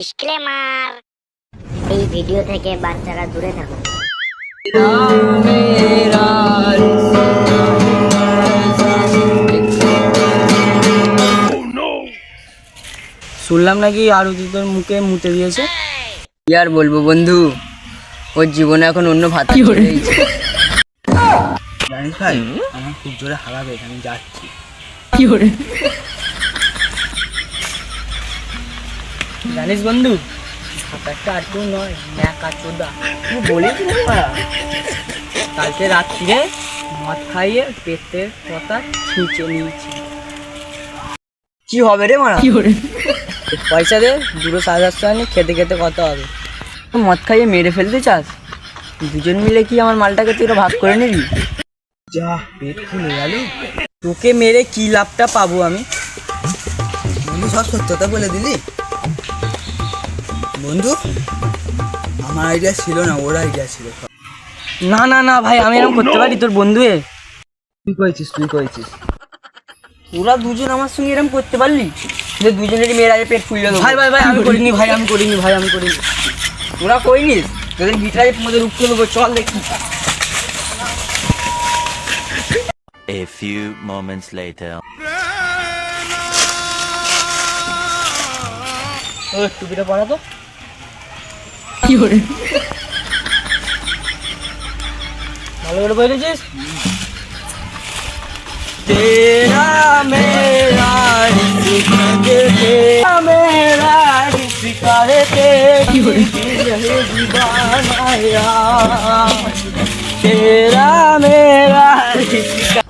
Disclaimer, এই video থেকে বাচ্চারা দূরে থাকুন। শুনলাম নাকি আরতি তোর মুখে মুতে দিয়েছে। কি আর বলবো বন্ধু, ওর জীবনে এখন অন্য ভাত জানিস ভাই, আমার খুব জোরে হারা পেয়েছে, আমি যাচ্ছি। জানিস বন্ধু, সাঁতারটা আর কেউ নয়, ন্যাকা চোদা। তুই বলিস না, কালকে রাত্রিরে মদ খাইয়ে পেটের কথা ছিঁচে নিয়েছি। কি হবে রে মারা? পয়সা দে, 2,700 টাকা নিয়ে খেতে খেতে কত হবে? মদ খাইয়ে মেরে ফেলতে চাস? দুজন মিলে কি আমার মালটাকে তুই ভাগ করে নিবি? যা পেট ফুলে গেল, তোকে মেরে কি লাভটা পাবো আমি? বন্ধু সব সত্যতা বলে দিলি। বন্ধু আমার আইডিয়া ছিল না, ওর আইডিয়া ছিল। না না না ভাই, আমি এরকম করতে পারি? তোর বন্ধু এ তুই করেছিস। তোরা দুজন আমার সঙ্গে এরকম করতে পারলি যে দুজনেরই মেয়ের আগে পেট ফুলে দেবো? ভাই আমি করিনি ভাই, আমি করিনি। তোরা করিনিস? তোদের ভিতরে তোমাদের রুখতে দেবো, চল দেখি। A few moments later. টুপিটা পরা তো। ভালো করে বলেছিস। तेरा मेरा रिश्ता तेरा मेरा रिश्ता है तेरी रहे दीवाना यार, तेरा मेरा रिश्ता।